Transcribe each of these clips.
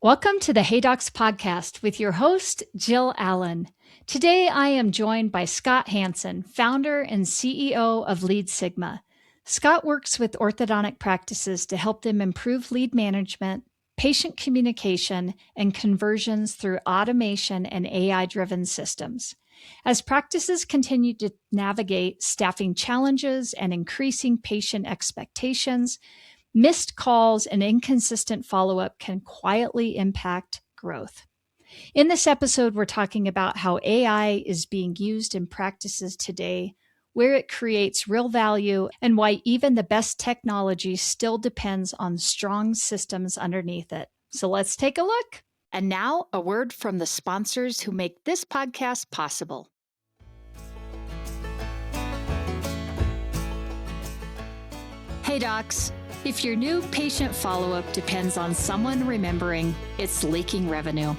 Welcome to the Hey Docs podcast with your host, Jill Allen. Today, I am joined by Scott Hansen, founder and CEO of LeadSigma. Scott works with orthodontic practices to help them improve lead management, patient communication, and conversions through automation and AI-driven systems. As practices continue to navigate staffing challenges and increasing patient expectations, missed calls and inconsistent follow-up can quietly impact growth. In this episode, we're talking about how AI is being used in practices today, where it creates real value, and why even the best technology still depends on strong systems underneath it. So let's take a look. And now, a word from the sponsors who make this podcast possible. Hey docs. If your new patient follow-up depends on someone remembering, it's leaking revenue.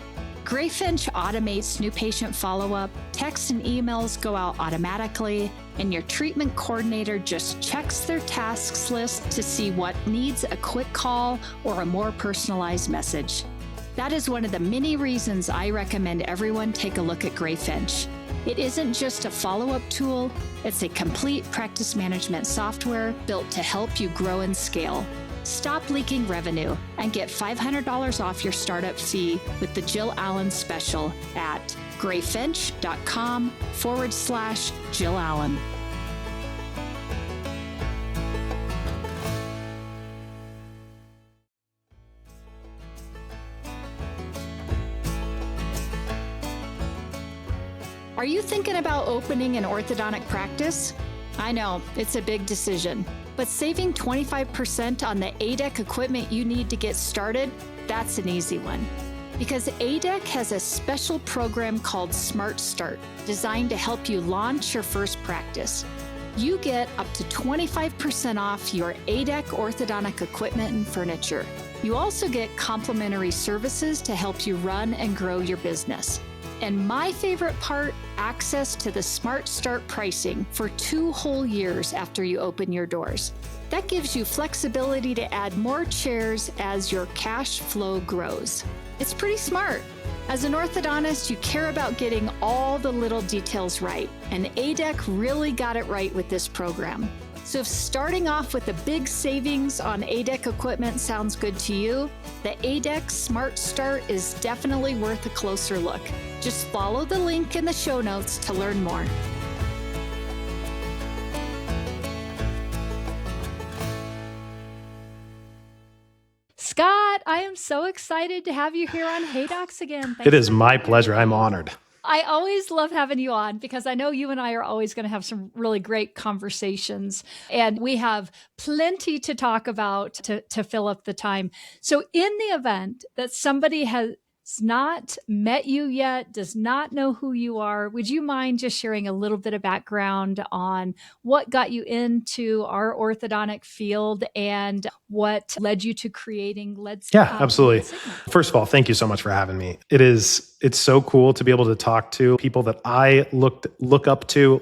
Grayfinch automates new patient follow-up, texts and emails go out automatically, and your treatment coordinator just checks their tasks list to see what needs a quick call or a more personalized message. That is one of the many reasons I recommend everyone take a look at Grayfinch. It isn't just a follow-up tool, it's a complete practice management software built to help you grow and scale. Stop leaking revenue and get $500 off your startup fee with the Jill Allen special at grayfinch.com/Jill Allen. Are you thinking about opening an orthodontic practice? I know, it's a big decision, but saving 25% on the ADEC equipment you need to get started, that's an easy one. Because ADEC has a special program called Smart Start, designed to help you launch your first practice. You get up to 25% off your ADEC orthodontic equipment and furniture. You also get complimentary services to help you run and grow your business. And my favorite part, access to the Smart Start pricing for 2 whole years after you open your doors. That gives you flexibility to add more chairs as your cash flow grows. It's pretty smart. As an orthodontist, you care about getting all the little details right, and ADEC really got it right with this program. So if starting off with a big savings on ADEC equipment sounds good to you, the ADEC Smart Start is definitely worth a closer look. Just follow the link in the show notes to learn more. Scott, I am so excited to have you here on Hey Docs again. It is my pleasure. I'm honored. I always love having you on because I know you and I are always going to have some really great conversations, and we have plenty to talk about to fill up the time. So in the event that somebody has not met you yet, does not know who you are, would you mind just sharing a little bit of background on what got you into our orthodontic field and what led you to creating LeadSigma? Yeah, absolutely. First of all, thank you so much for having me. It's so cool to be able to talk to people that I looked up to,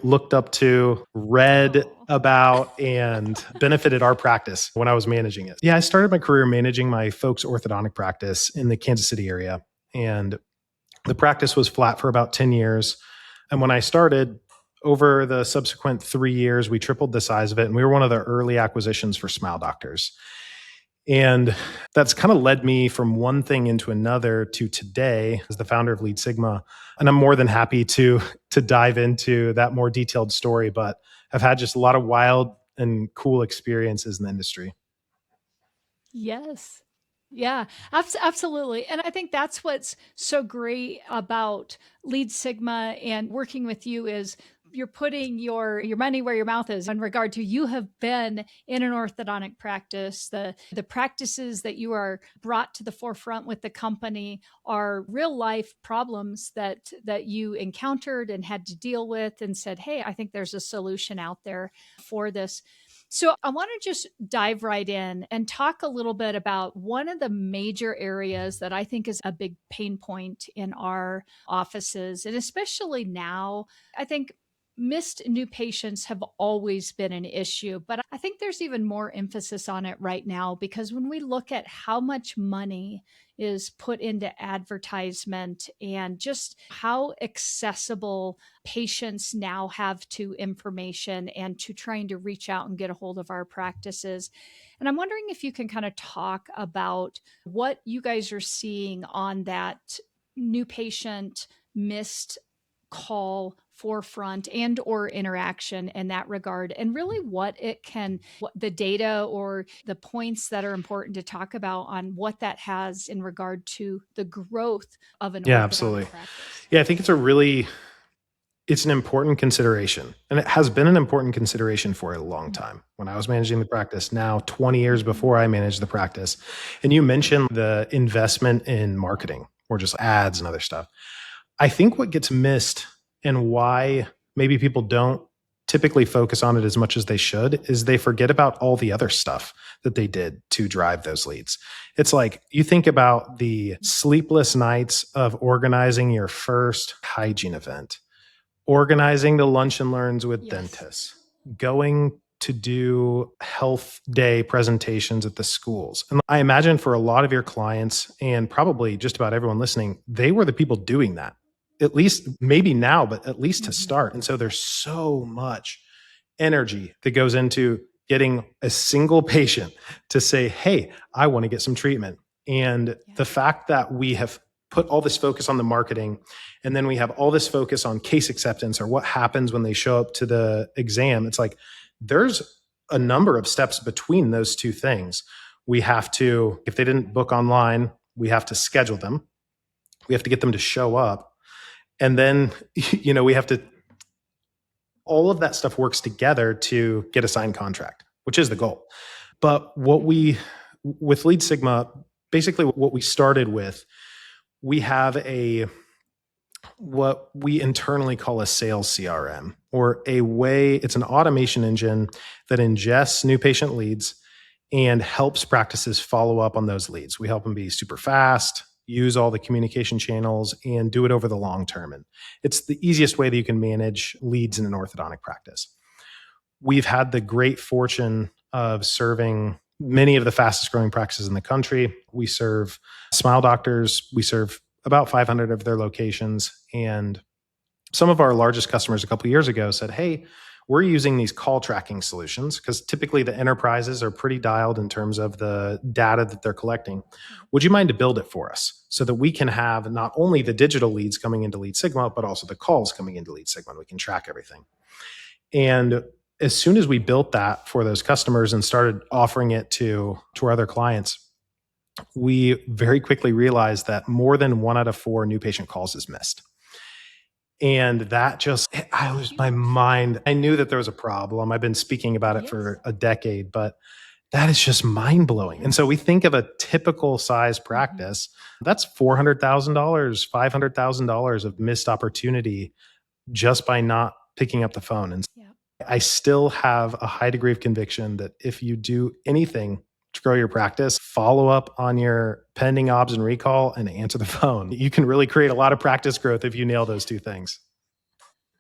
read about, and benefited our practice when I was managing it. Yeah, I started my career managing my folks' orthodontic practice in the Kansas City area. And the practice was flat for about 10 years. And when I started, over the subsequent 3 years, we tripled the size of it. And we were one of the early acquisitions for Smile Doctors. And that's kind of led me from one thing into another to today as the founder of LeadSigma. And I'm more than happy to dive into that more detailed story, but I've had just a lot of wild and cool experiences in the industry. Yes. Yeah, absolutely. And I think that's what's so great about LeadSigma and working with you is you're putting your money where your mouth is in regard to you have been in an orthodontic practice. The practices that you are brought to the forefront with the company are real life problems that you encountered and had to deal with and said, hey, I think there's a solution out there for this. So I want to just dive right in and talk a little bit about one of the major areas that I think is a big pain point in our offices. And especially now, I think missed new patients have always been an issue, but I think there's even more emphasis on it right now because when we look at how much money is put into advertisement and just how accessible patients now have to information and to trying to reach out and get a hold of our practices. And I'm wondering if you can kind of talk about what you guys are seeing on that new patient missed call forefront and or interaction in that regard, and really what the data or the points that are important to talk about on what that has in regard to the growth of an Yeah, orthodontic absolutely. practice. Yeah, I think it's an important consideration. And it has been an important consideration for a long time. When I was managing the practice, now 20 years before I managed the practice. And you mentioned the investment in marketing or just ads and other stuff. I think what gets missed and why maybe people don't typically focus on it as much as they should is they forget about all the other stuff that they did to drive those leads. It's like you think about the sleepless nights of organizing your first hygiene event, organizing the lunch and learns with Yes. dentists, going to do health day presentations at the schools. And I imagine for a lot of your clients and probably just about everyone listening, they were the people doing that. At least maybe now, but at least to start. And so there's so much energy that goes into getting a single patient to say, "Hey, I want to get some treatment." And the fact that we have put all this focus on the marketing and then we have all this focus on case acceptance or what happens when they show up to the exam, it's like there's a number of steps between those two things. We have to, if they didn't book online, we have to schedule them. We have to get them to show up. And then, we have to, all of that stuff works together to get a signed contract, which is the goal. But with LeadSigma, basically what we started with, we have what we internally call a sales CRM, or it's an automation engine that ingests new patient leads and helps practices follow up on those leads. We help them be super fast, use all the communication channels, and do it over the long term. And it's the easiest way that you can manage leads in an orthodontic practice. We've had the great fortune of serving many of the fastest growing practices in the country. We serve Smile Doctors. We serve about 500 of their locations. And some of our largest customers a couple of years ago said, "Hey, we're using these call tracking solutions," because typically the enterprises are pretty dialed in terms of the data that they're collecting. "Would you mind to build it for us so that we can have not only the digital leads coming into LeadSigma, but also the calls coming into LeadSigma, and we can track everything?" And as soon as we built that for those customers and started offering it to our other clients, we very quickly realized that more than 1 out of 4 new patient calls is missed. And that just, I was my mind. I knew that there was a problem. I've been speaking about it for a decade, but that is just mind blowing. And so we think of a typical size practice, that's $400,000, $500,000 of missed opportunity just by not picking up the phone. And I still have a high degree of conviction that if you do anything to grow your practice, follow up on your pending obs and recall and answer the phone. You can really create a lot of practice growth if you nail those two things.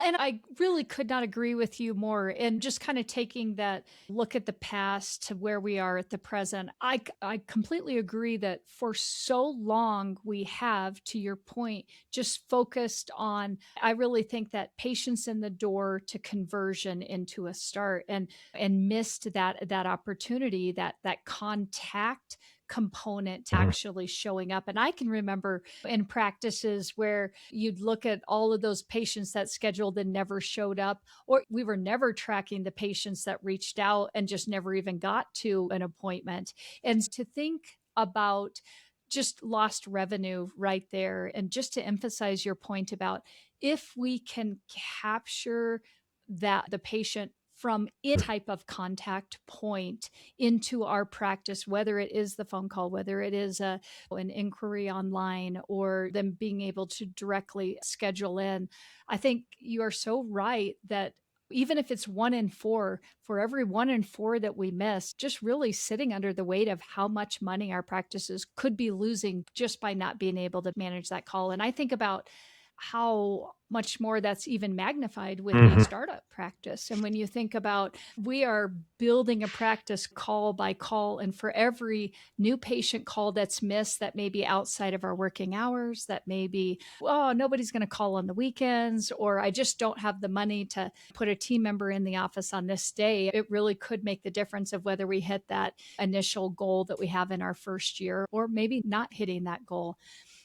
And I really could not agree with you more. And just kind of taking that look at the past to where we are at the present, I completely agree that for so long we have, to your point, just focused on, I really think that patience in the door to conversion into a start, and missed that opportunity, that contact component to actually showing up. And I can remember in practices where you'd look at all of those patients that scheduled and never showed up, or we were never tracking the patients that reached out and just never even got to an appointment. And to think about just lost revenue right there. And just to emphasize your point about if we can capture that the patient from any type of contact point into our practice, whether it is the phone call, whether it is an inquiry online, or them being able to directly schedule in. I think you are so right that even if it's 1 in 4, for every 1 in 4 that we miss, just really sitting under the weight of how much money our practices could be losing just by not being able to manage that call. And I think about how much more that's even magnified with a startup practice. And when you think about, we are building a practice call by call, and for every new patient call that's missed, that may be outside of our working hours, that may be, oh, nobody's going to call on the weekends, or I just don't have the money to put a team member in the office on this day. It really could make the difference of whether we hit that initial goal that we have in our first year, or maybe not hitting that goal.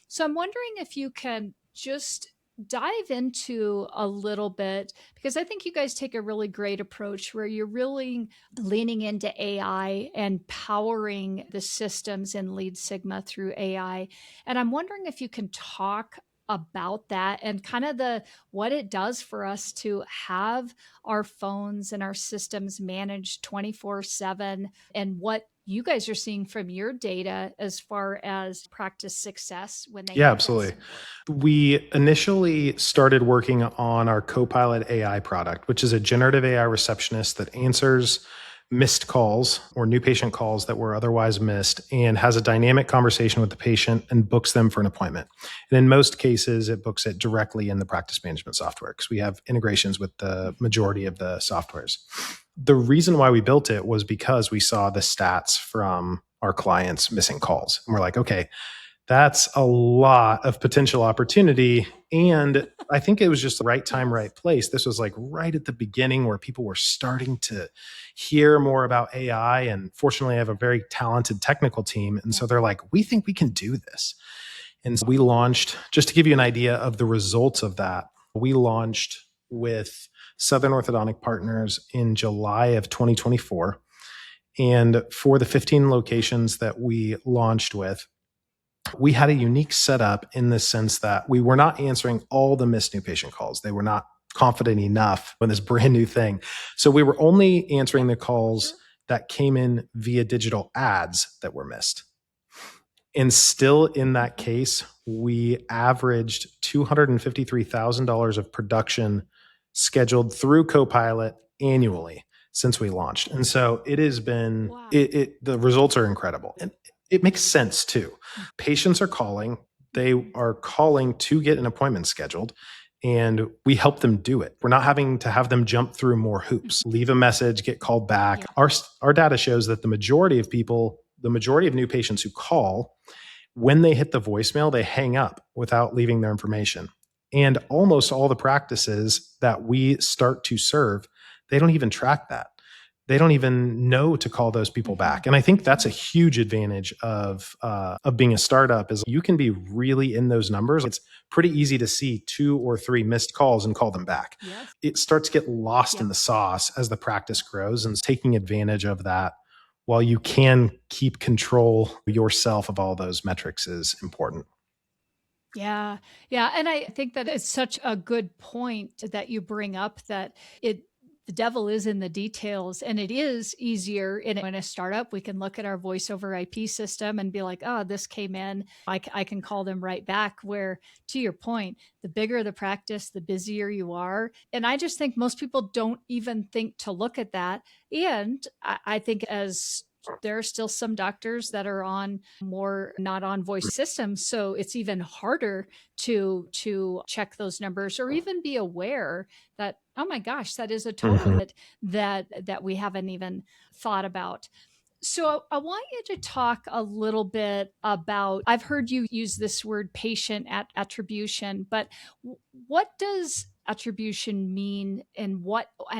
So I'm wondering if you can just dive into a little bit, because I think you guys take a really great approach where you're really leaning into AI and powering the systems in LeadSigma through AI. And I'm wondering if you can talk about that and kind of what it does for us to have our phones and our systems managed 24/7, and what you guys are seeing from your data as far as practice success when they Yeah, have that absolutely. support. We initially started working on our CoPilot AI product, which is a generative AI receptionist that answers missed calls or new patient calls that were otherwise missed, and has a dynamic conversation with the patient and books them for an appointment. And in most cases, it books it directly in the practice management software because we have integrations with the majority of the softwares. The reason why we built it was because we saw the stats from our clients missing calls. And we're like, okay, that's a lot of potential opportunity. And I think it was just the right time, right place. This was like right at the beginning where people were starting to hear more about AI. And fortunately, I have a very talented technical team. And so they're like, we think we can do this. And so we launched, just to give you an idea of the results of that, we launched with Southern Orthodontic Partners in July of 2024. And for the 15 locations that we launched with, we had a unique setup in the sense that we were not answering all the missed new patient calls. They were not confident enough in this brand new thing. So we were only answering the calls that came in via digital ads that were missed. And still in that case, we averaged $253,000 of production scheduled through CoPilot annually since we launched. And so it has been, Wow. the results are incredible. And it makes sense too. Patients are calling, they are calling to get an appointment scheduled, and we help them do it. We're not having to have them jump through more hoops, leave a message, get called back. Yeah. Our data shows that the majority of new patients who call, when they hit the voicemail, they hang up without leaving their information. And almost all the practices that we start to serve, they don't even track that. They don't even know to call those people back. And I think that's a huge advantage of being a startup, is you can be really in those numbers. It's pretty easy to see 2 or 3 missed calls and call them back. Yes. It starts to get lost in the sauce as the practice grows, and taking advantage of that while you can keep control yourself of all those metrics is important. Yeah. Yeah. And I think that it's such a good point that you bring up, that the devil is in the details, and it is easier in a startup. We can look at our voice over IP system and be like, oh, this came in. I can call them right back. Where, to your point, the bigger the practice, the busier you are. And I just think most people don't even think to look at that. And I think as there are still some doctors that are on more not on voice systems, so it's even harder to check those numbers, or even be aware that, oh my gosh, that is a total that we haven't even thought about. So I want you to talk a little bit about, I've heard you use this word patient attribution, but what does attribution mean, and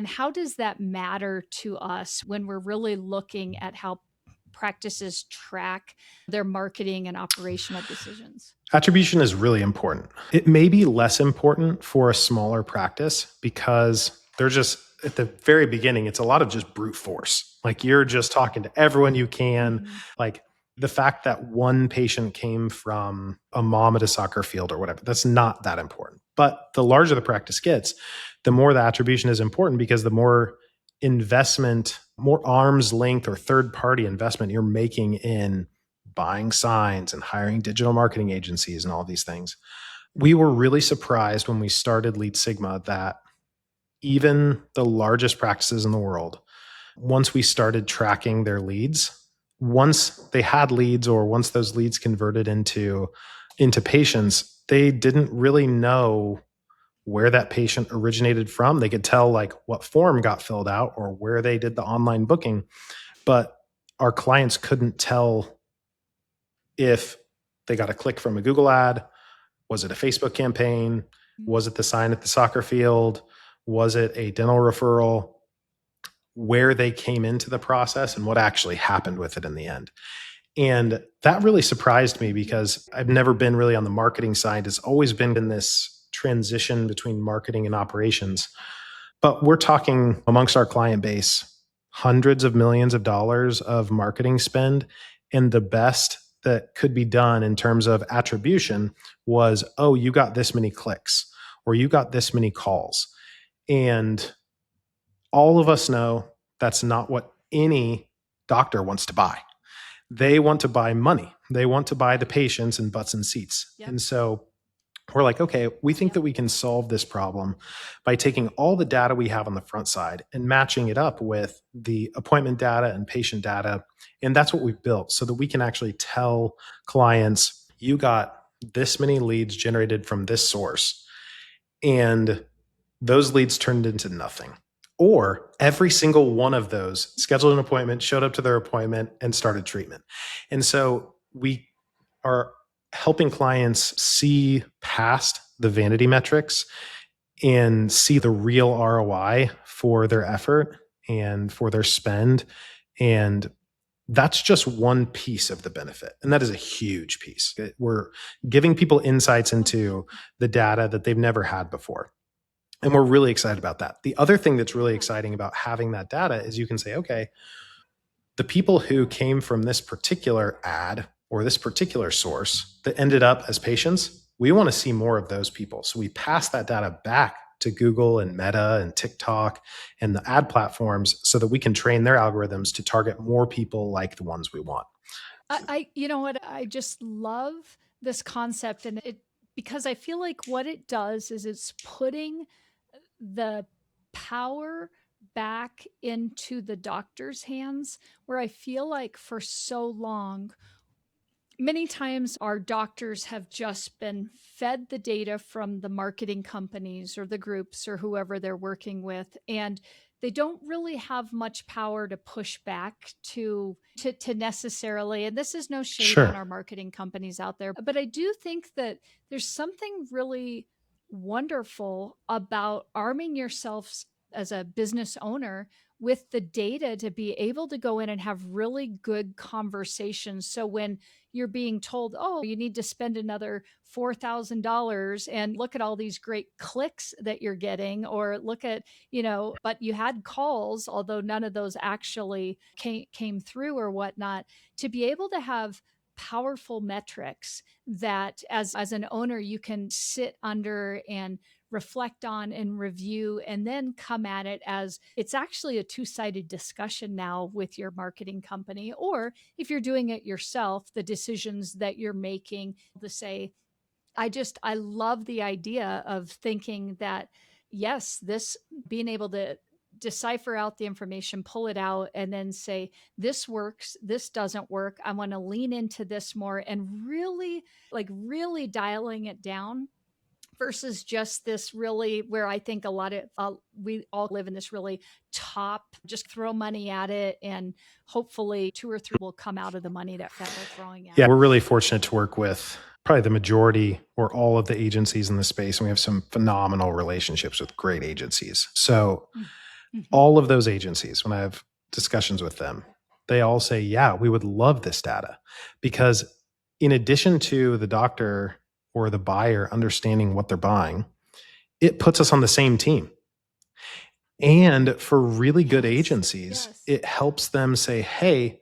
how does that matter to us when we're really looking at how practices track their marketing and operational decisions? Attribution is really important. It may be less important for a smaller practice because they're just at the very beginning, it's a lot of just brute force. Like, you're just talking to everyone you can. Like, the fact that one patient came from a mom at a soccer field or whatever, that's not that important. But the larger the practice gets, the more the attribution is important, because the more investment, more arm's length or third party investment you're making in buying signs and hiring digital marketing agencies and all these things. We were really surprised when we started LeadSigma that even the largest practices in the world, once we started tracking their leads, once they had leads, or once those leads converted into patients, they didn't really know where that patient originated from. They could tell like what form got filled out or where they did the online booking, but our clients couldn't tell if they got a click from a Google ad. Was it a Facebook campaign? Was it the sign at the soccer field? Was it a dental referral? Where they came into the process and what actually happened with it in the end. And that really surprised me because I've never been really on the marketing side. It's always been in this transition between marketing and operations. But we're talking amongst our client base, hundreds of millions of dollars of marketing spend. And the best that could be done in terms of attribution was, oh, you got this many clicks or you got this many calls. And all of us know that's not what any doctor wants to buy. They want to buy money. They want to buy the patients and butts and seats. Yep. And so we're like, okay, we think that we can solve this problem by taking all the data we have on the front side and matching it up with the appointment data and patient data. And that's what we've built so that we can actually tell clients, you got this many leads generated from this source. And those leads turned into nothing. Or every single one of those scheduled an appointment, showed up to their appointment, and started treatment. And so we are helping clients see past the vanity metrics and see the real ROI for their effort and for their spend. And that's just one piece of the benefit. And that is a huge piece. We're giving people insights into the data that they've never had before. And we're really excited about that. The other thing that's really exciting about having that data is you can say, okay, the people who came from this particular ad or this particular source that ended up as patients, we want to see more of those people. So we pass that data back to Google and Meta and TikTok and the ad platforms so that we can train their algorithms to target more people like the ones we want. You know what? I just love this concept, and because I feel like what it does is it's putting the power back into the doctor's hands, where I feel like for so long, many times our doctors have just been fed the data from the marketing companies or the groups or whoever they're working with, and they don't really have much power to push back to necessarily, and this is no shade on our marketing companies out there, but I do think that there's something really wonderful about arming yourself as a business owner with the data to be able to go in and have really good conversations. So when you're being told, oh, you need to spend another $4,000 and look at all these great clicks that you're getting, or look at, but you had calls, although none of those actually came through or whatnot, to be able to have powerful metrics that as an owner, you can sit under and reflect on and review, and then come at it as it's actually a two-sided discussion now with your marketing company. Or if you're doing it yourself, the decisions that you're making to say, I love the idea of thinking that, yes, this being able to decipher out the information, pull it out, and then say, this works, this doesn't work. I want to lean into this more, and really dialing it down versus just this really, where I think a lot of, we all live in this really top, just throw money at it and hopefully 2 or 3 will come out of the money that we're throwing at. Yeah, we're really fortunate to work with probably the majority or all of the agencies in the space. And we have some phenomenal relationships with great agencies. So all of those agencies, when I have discussions with them, they all say, yeah, we would love this data, because in addition to the doctor or the buyer understanding what they're buying, it puts us on the same team. And for really good agencies, it helps them say, hey,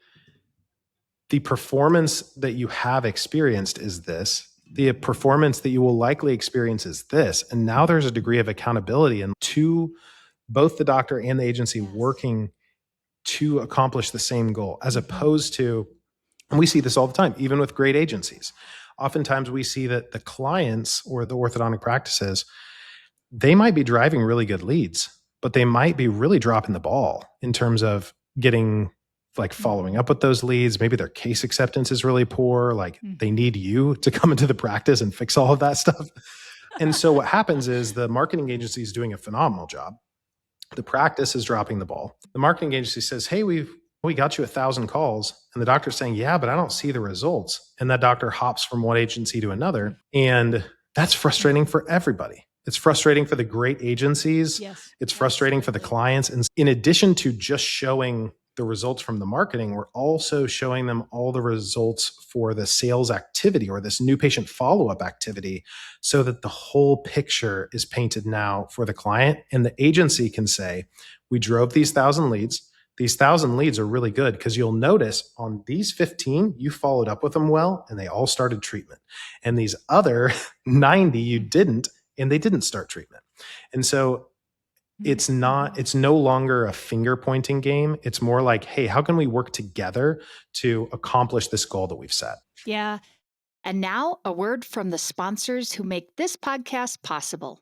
the performance that you have experienced is this. The performance that you will likely experience is this. And now there's a degree of accountability and to both the doctor and the agency working to accomplish the same goal, as opposed to, and we see this all the time, even with great agencies. Oftentimes we see that the clients or the orthodontic practices, they might be driving really good leads, but they might be really dropping the ball in terms of getting like following up with those leads. Maybe their case acceptance is really poor. Like they need you to come into the practice and fix all of that stuff. And so what happens is the marketing agency is doing a phenomenal job. The practice is dropping the ball. The marketing agency says, hey, we got you 1,000 calls. And the doctor's saying, yeah, but I don't see the results. And that doctor hops from one agency to another. And that's frustrating for everybody. It's frustrating for the great agencies. Yes, it's frustrating for the clients. And in addition to just showing the results from the marketing, we're also showing them all the results for the sales activity or this new patient follow-up activity so that the whole picture is painted now for the client. And the agency can say, we drove these 1,000 leads. These 1,000 leads are really good because you'll notice on these 15, you followed up with them well and they all started treatment. And these other 90, you didn't, and they didn't start treatment. And so it's no longer a finger pointing game. It's more like, hey, how can we work together to accomplish this goal that we've set? Yeah. And now a word from the sponsors who make this podcast possible.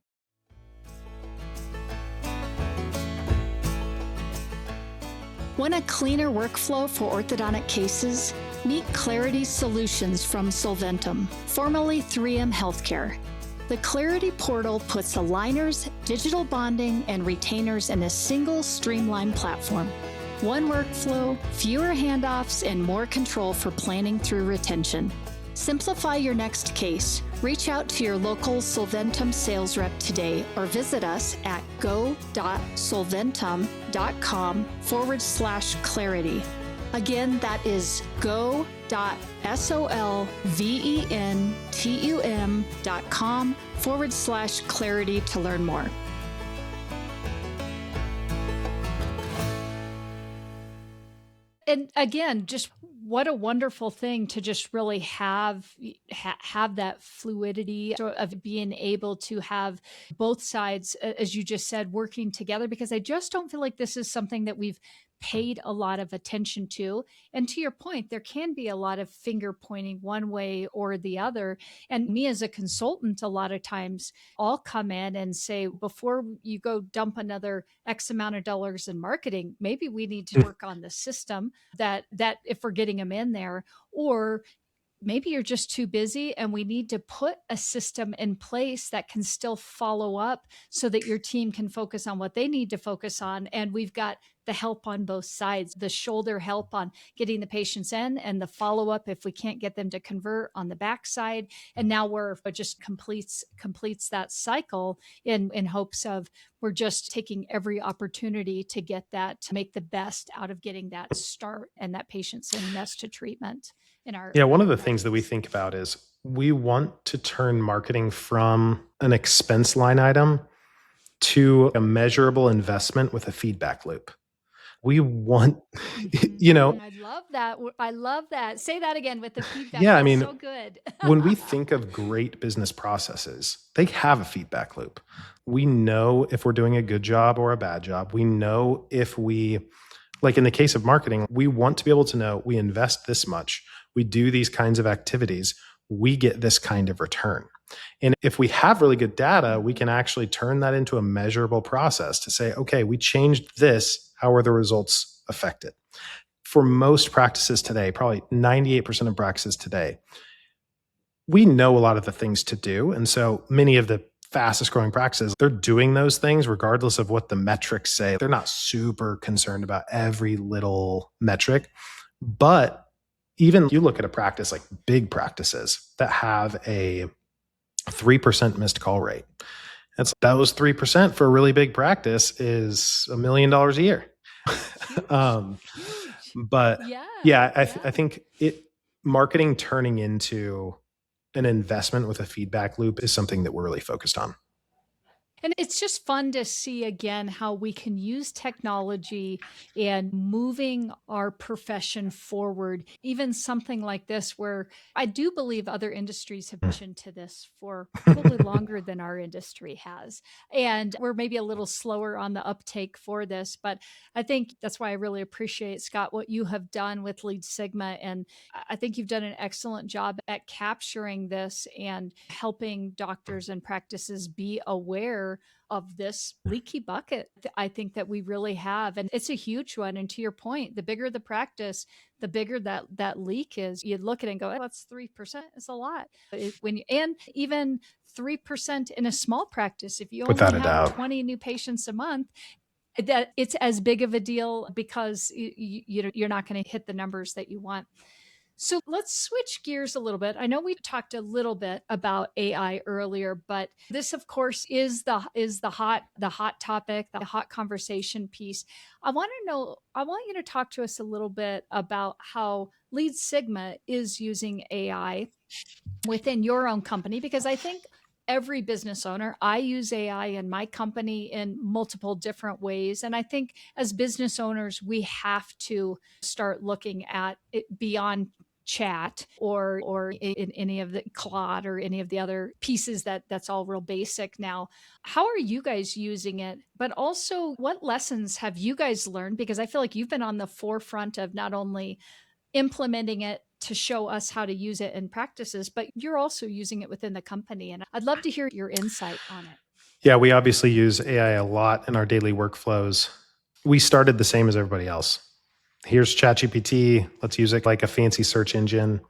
Want a cleaner workflow for orthodontic cases? Meet Clarity Solutions from Solventum, formerly 3M Healthcare. The Clarity portal puts aligners, digital bonding, and retainers in a single streamlined platform. One workflow, fewer handoffs, and more control for planning through retention. Simplify your next case. Reach out to your local Solventum sales rep today or visit us at go.solventum.com/clarity. Again, that is go.solventum.com/clarity to learn more. And again, just what a wonderful thing to just really have that fluidity of being able to have both sides, as you just said, working together, because I just don't feel like this is something that we've paid a lot of attention to. And to your point, there can be a lot of finger pointing one way or the other. And me as a consultant, a lot of times I'll come in and say, before you go dump another X amount of dollars in marketing, maybe we need to work on the system that if we're getting them in there, or maybe you're just too busy and we need to put a system in place that can still follow up so that your team can focus on what they need to focus on. And we've got the help on both sides, the shoulder help on getting the patients in and the follow-up if we can't get them to convert on the backside. And now it just completes that cycle in hopes of we're just taking every opportunity to get that, to make the best out of getting that start and that patient saying yes to treatment. One of the things that we think about is we want to turn marketing from an expense line item to a measurable investment with a feedback loop. We want, I love that. I love that. Say that again with the feedback. Yeah, That's so good. when we think of great business processes, they have a feedback loop. We know if we're doing a good job or a bad job. We know if like in the case of marketing, we want to be able to know we invest this much, we do these kinds of activities, we get this kind of return. And if we have really good data, we can actually turn that into a measurable process to say, okay, we changed this. How are the results affected? For most practices today, probably 98% of practices today, we know a lot of the things to do. And so many of the fastest growing practices, they're doing those things regardless of what the metrics say. They're not super concerned about every little metric. But even you look at a practice like big practices that have a 3% missed call rate. That was 3% for a really big practice is $1 million a year. But I think marketing turning into an investment with a feedback loop is something that we're really focused on. And it's just fun to see again how we can use technology and moving our profession forward. Even something like this, where I do believe other industries have listened to this for probably longer than our industry has. And we're maybe a little slower on the uptake for this. But I think that's why I really appreciate, Scott, what you have done with LeadSigma. And I think you've done an excellent job at capturing this and helping doctors and practices be aware more of this leaky bucket I think that we really have. And it's a huge one. And to your point, the bigger the practice, the bigger that leak is. You look at it and go, oh, that's 3%. It's a lot. And even 3% in a small practice, if you only Without a have doubt. 20 new patients a month, that it's as big of a deal because you're not going to hit the numbers that you want. So let's switch gears a little bit. I know we talked a little bit about AI earlier, but this, of course, is the hot topic, the hot conversation piece. I want to know. I want you to talk to us a little bit about how LeadSigma is using AI within your own company, because I think every business owner, I use AI in my company in multiple different ways. And I think as business owners, we have to start looking at it beyond chat or in any of the Claude or any of the other pieces that's all real basic now. How are you guys using it? But also, what lessons have you guys learned? Because I feel like you've been on the forefront of not only implementing it to show us how to use it in practices, but you're also using it within the company. And I'd love to hear your insight on it. Yeah, we obviously use AI a lot in our daily workflows. We started the same as everybody else. Here's ChatGPT. Let's use it like a fancy search engine.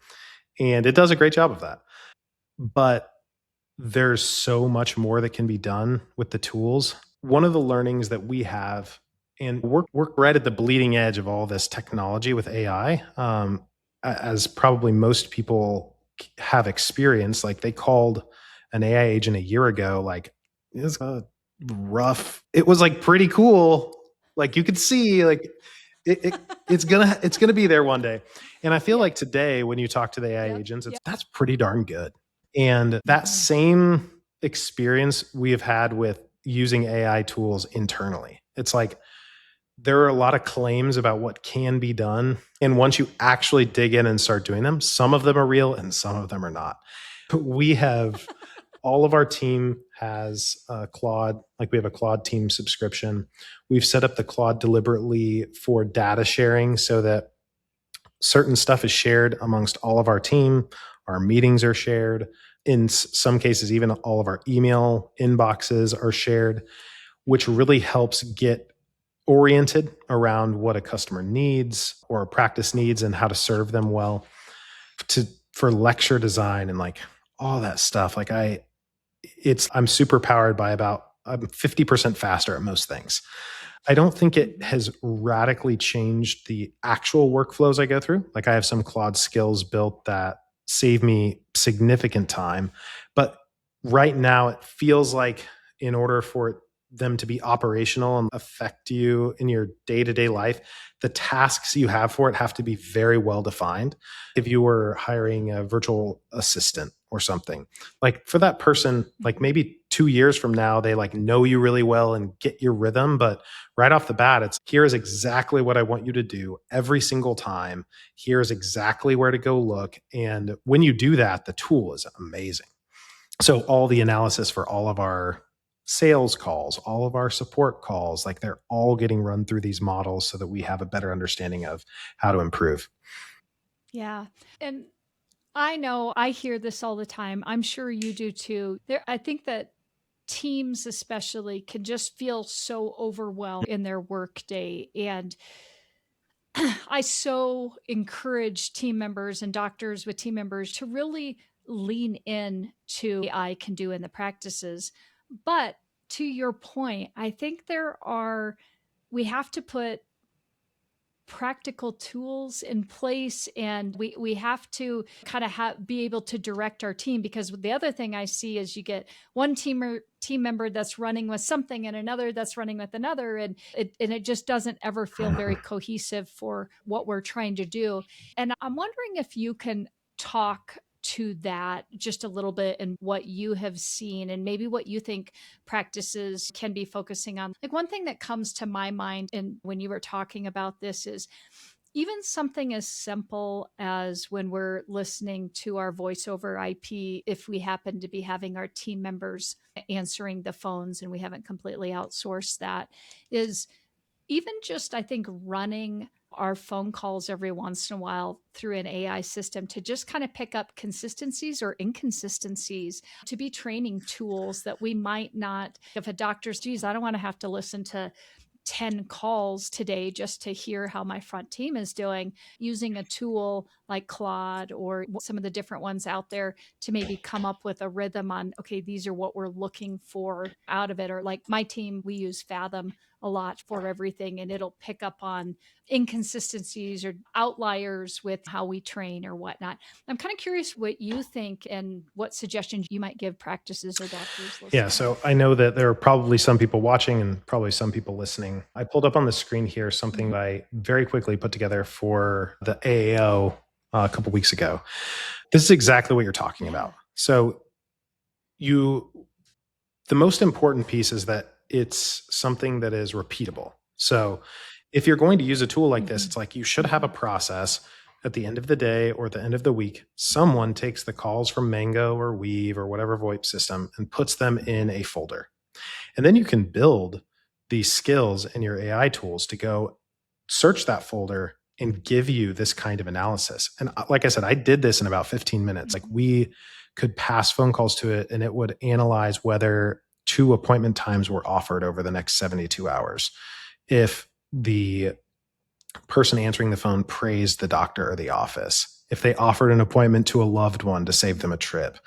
And it does a great job of that. But there's so much more that can be done with the tools. One of the learnings that we have, and we're right at the bleeding edge of all this technology with AI, as probably most people have experienced. Like they called an AI agent a year ago, like it's rough. It was like pretty cool. Like you could see, like it it's gonna be there one day. And I feel like today, when you talk to the AI agents, that's pretty darn good. And that same experience we have had with using AI tools internally. It's like there are a lot of claims about what can be done. And once you actually dig in and start doing them, some of them are real and some of them are not. We have all of our team has Claude, like we have a Claude team subscription. We've set up the Claude deliberately for data sharing so that certain stuff is shared amongst all of our team. Our meetings are shared. In some cases, even all of our email inboxes are shared, which really helps get oriented around what a customer needs or a practice needs and how to serve them well. For lecture design and like all that stuff. Like I'm super powered by I'm 50% faster at most things. I don't think it has radically changed the actual workflows I go through. Like I have some Claude skills built that save me significant time. But right now it feels like in order for them to be operational and affect you in your day-to-day life, the tasks you have for it have to be very well defined. If you were hiring a virtual assistant or something, like for that person, like maybe 2 years from now, they like know you really well and get your rhythm. But right off the bat, it's here is exactly what I want you to do every single time. Here is exactly where to go look. And when you do that, the tool is amazing. So all the analysis for all of our sales calls, all of our support calls, like they're all getting run through these models so that we have a better understanding of how to improve. Yeah. And I know I hear this all the time. I'm sure you do too. I think that teams especially can just feel so overwhelmed in their workday. And I so encourage team members and doctors with team members to really lean in to what AI can do in the practices. But to your point, I think we have to put practical tools in place, and we have to kind of be able to direct our team, because the other thing I see is you get one team member that's running with something and another that's running with another, and it just doesn't ever feel very cohesive for what we're trying to do. And I'm wondering if you can talk to that just a little bit and what you have seen and maybe what you think practices can be focusing on. Like one thing that comes to my mind and when you were talking about this is even something as simple as when we're listening to our voice over IP, if we happen to be having our team members answering the phones and we haven't completely outsourced that, is even just, I think, running our phone calls every once in a while through an AI system to just kind of pick up consistencies or inconsistencies, to be training tools that we might not, if a doctor's, geez, I don't want to have to listen to 10 calls today just to hear how my front team is doing, using a tool like Claude or some of the different ones out there to maybe come up with a rhythm on, okay, these are what we're looking for out of it. Or like my team, we use Fathom a lot for everything, and it'll pick up on inconsistencies or outliers with how we train or whatnot. I'm kind of curious what you think and what suggestions you might give practices or doctors listening. Yeah, so I know that there are probably some people watching and probably some people listening. I pulled up on the screen here something that I very quickly put together for the AAO a couple weeks ago. This is exactly what you're talking about. So the most important piece is that it's something that is repeatable. So if you're going to use a tool like this, it's like you should have a process at the end of the day or the end of the week. Someone takes the calls from Mango or Weave or whatever VoIP system and puts them in a folder. And then you can build these skills in your AI tools to go search that folder and give you this kind of analysis. And like I said, I did this in about 15 minutes. Like we could pass phone calls to it and it would analyze whether 2 appointment times were offered over the next 72 hours. If the person answering the phone praised the doctor or the office, if they offered an appointment to a loved one to save them a trip,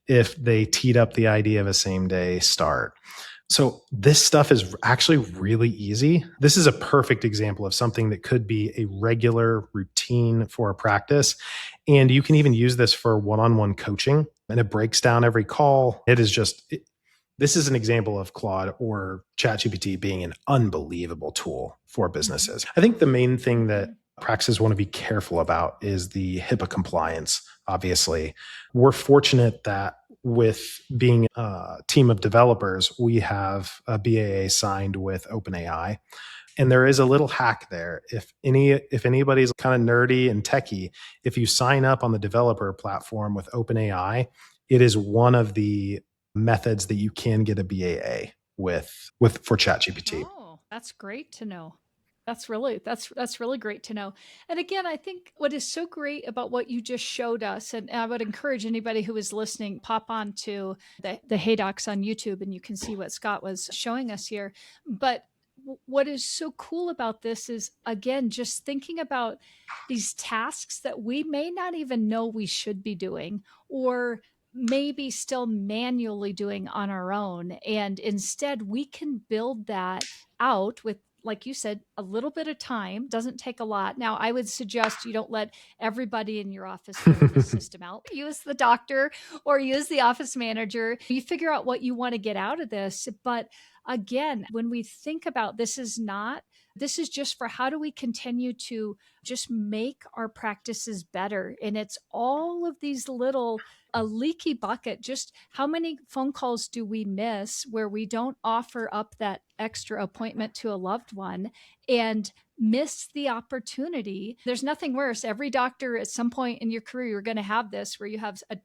if they teed up the idea of a same day start. So this stuff is actually really easy. This is a perfect example of something that could be a regular routine for a practice. And you can even use this for one-on-one coaching, and it breaks down every call. This is an example of Claude or ChatGPT being an unbelievable tool for businesses. I think the main thing that practices want to be careful about is the HIPAA compliance. Obviously, we're fortunate that with being a team of developers, we have a BAA signed with OpenAI. And there is a little hack there. If anybody's kind of nerdy and techie, if you sign up on the developer platform with OpenAI, it is one of the methods that you can get a BAA with for ChatGPT. Oh, that's great to know. That's really great to know. And again, I think what is so great about what you just showed us, and I would encourage anybody who is listening, pop on to the Hey Docs on YouTube and you can see what Scott was showing us here. But what is so cool about this is, again, just thinking about these tasks that we may not even know we should be doing, or maybe still manually doing on our own. And instead, we can build that out with, like you said, a little bit of time. Doesn't take a lot. Now, I would suggest you don't let everybody in your office build this system out. Use the doctor or use the office manager. You figure out what you want to get out of this. But again, when we think about this is just for how do we continue to just make our practices better. And it's all of these little, a leaky bucket. Just how many phone calls do we miss where we don't offer up that extra appointment to a loved one and miss the opportunity? There's nothing worse. Every doctor at some point in your career, you're going to have this where you have a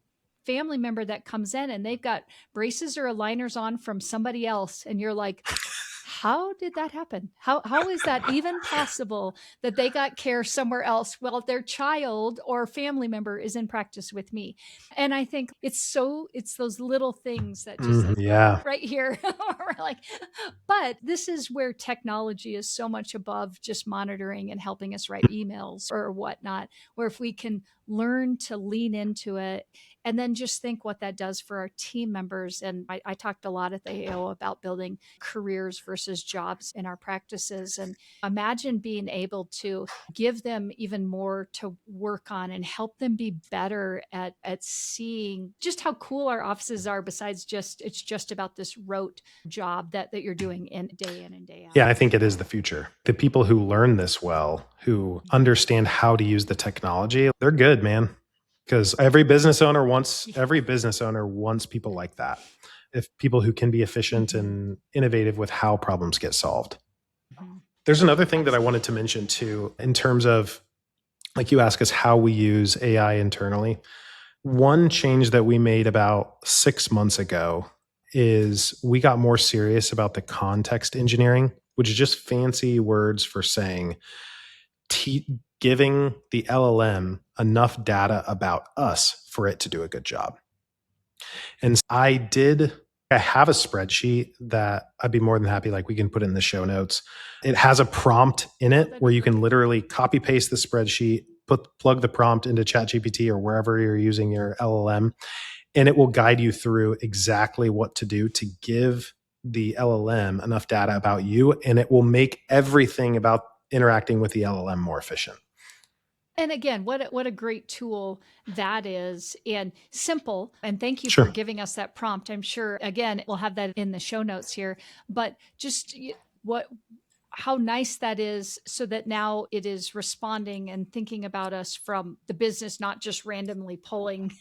family member that comes in and they've got braces or aligners on from somebody else. And you're like, how did that happen? How is that even possible that they got care somewhere else? Well, their child or family member is in practice with me. And I think it's those little things that just right here. We're like, but this is where technology is so much above just monitoring and helping us write emails or whatnot, where if we can learn to lean into it and then just think what that does for our team members. And I talked a lot at the AO about building careers versus jobs in our practices. And imagine being able to give them even more to work on and help them be better at seeing just how cool our offices are, besides it's just about this rote job that you're doing day in and day out. Yeah, I think it is the future. The people who learn this well, who understand how to use the technology, they're good, man. Because every business owner wants people like that. If people who can be efficient and innovative with how problems get solved. There's another thing that I wanted to mention too, in terms of, like you ask us how we use AI internally. One change that we made about 6 months ago is we got more serious about the context engineering, which is just fancy words for saying, giving the LLM enough data about us for it to do a good job. And I have a spreadsheet that I'd be more than happy, like we can put it in the show notes. It has a prompt in it where you can literally copy paste the spreadsheet, plug the prompt into ChatGPT or wherever you're using your LLM, and it will guide you through exactly what to do to give the LLM enough data about you, and it will make everything about interacting with the LLM more efficient. And again, what a great tool that is, and simple. And thank you Sure. for giving us that prompt. I'm sure, again, we'll have that in the show notes here, but just how nice that is, so that now it is responding and thinking about us from the business, not just randomly pulling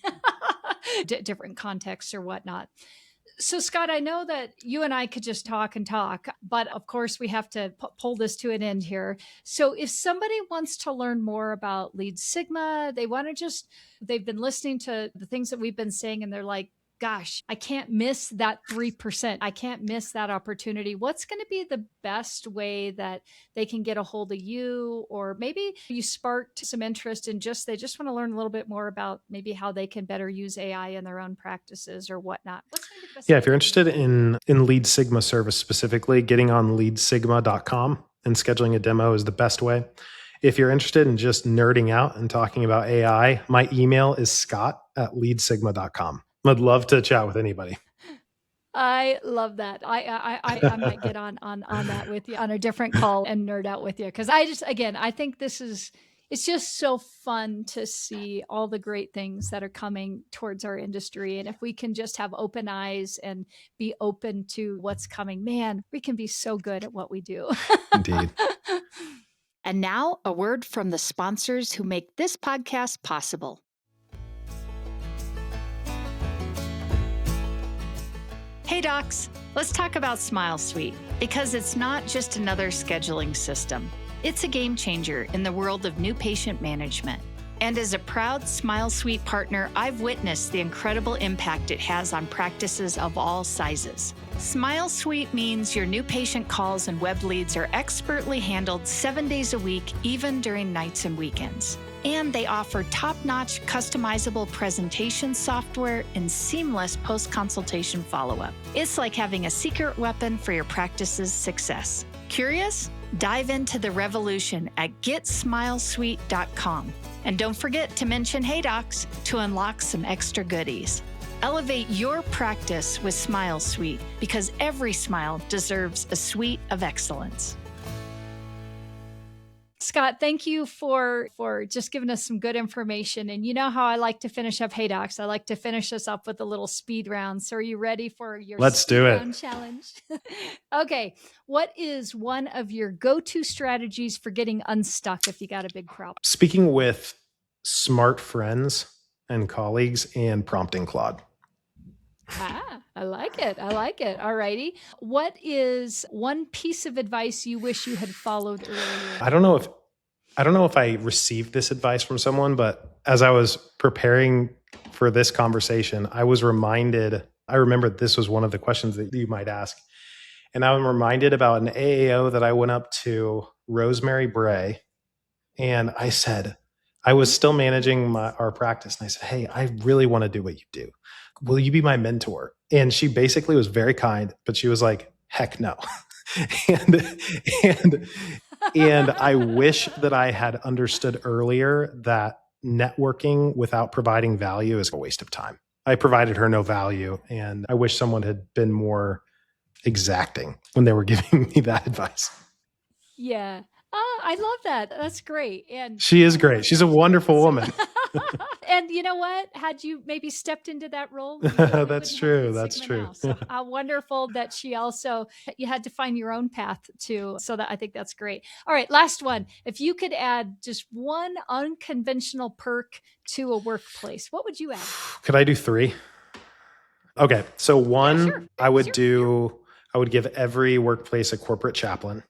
different contexts or whatnot. So, Scott, I know that you and I could just talk and talk, but of course we have to pull this to an end here. So if somebody wants to learn more about LeadSigma, they've been listening to the things that we've been saying, and they're like, gosh, I can't miss that 3%. I can't miss that opportunity. What's going to be the best way that they can get a hold of you? Or maybe you sparked some interest in they just want to learn a little bit more about maybe how they can better use AI in their own practices or whatnot. What's going to be the best if you're interested in LeadSigma service specifically, getting on LeadSigma.com and scheduling a demo is the best way. If you're interested in just nerding out and talking about AI, my email is scott@leadsigma.com. I'd love to chat with anybody. I love that. I might get on that with you on a different call and nerd out with you, because I think it's just so fun to see all the great things that are coming towards our industry. And if we can just have open eyes and be open to what's coming, man, we can be so good at what we do. Indeed. And now a word from the sponsors who make this podcast possible. Hey docs, let's talk about SmileSuite, because it's not just another scheduling system. It's a game changer in the world of new patient management. And as a proud SmileSuite partner, I've witnessed the incredible impact it has on practices of all sizes. SmileSuite means your new patient calls and web leads are expertly handled 7 days a week, even during nights and weekends. And they offer top-notch customizable presentation software and seamless post-consultation follow-up. It's like having a secret weapon for your practice's success. Curious? Dive into the revolution at GetSmileSuite.com. And don't forget to mention Hey Docs to unlock some extra goodies. Elevate your practice with SmileSuite, because every smile deserves a suite of excellence. Scott, thank you for just giving us some good information. And you know how I like to finish up Hey Docs. I like to finish us up with a little speed round. So are you ready for your speed round challenge? Okay. What is one of your go-to strategies for getting unstuck if you got a big problem? Speaking with smart friends and colleagues and prompting Claude. I like it. All righty. What is one piece of advice you wish you had followed earlier? I don't know if I received this advice from someone, but as I was preparing for this conversation, I remembered this was one of the questions that you might ask. And I'm reminded about an AAO that I went up to, Rosemary Bray, and I said, I was still managing our practice. And I said, hey, I really want to do what you do. Will you be my mentor? And she basically was very kind, but she was like, heck no. and I wish that I had understood earlier that networking without providing value is a waste of time. I provided her no value, and I wish someone had been more exacting when they were giving me that advice. Yeah. I love that. That's great. And she is great. She's a wonderful woman. And you know what? Had you maybe stepped into that role, that's true. That's true. So how wonderful that you had to find your own path too. So that I think that's great. All right. Last one. If you could add just one unconventional perk to a workplace, what would you add? Could I do 3? Okay. So one, yeah, sure. I would give every workplace a corporate chaplain.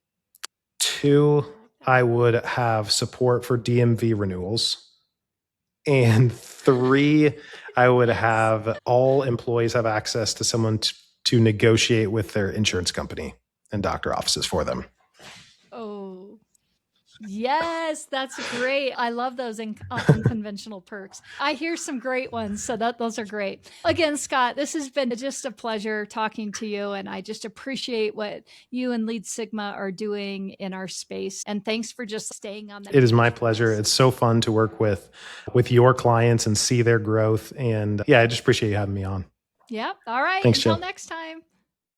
2, I would have support for DMV renewals. And 3, I would have all employees have access to someone to negotiate with their insurance company and doctor offices for them. Oh, Yes, that's great. I love those unconventional perks. I hear some great ones, so those are great. Again, Scott, this has been just a pleasure talking to you, and I just appreciate what you and LeadSigma are doing in our space. And thanks for just staying on that. It is my pleasure. It's so fun to work with your clients and see their growth. And yeah, I just appreciate you having me on. Yeah. All right. Thanks, Until Jill. next time.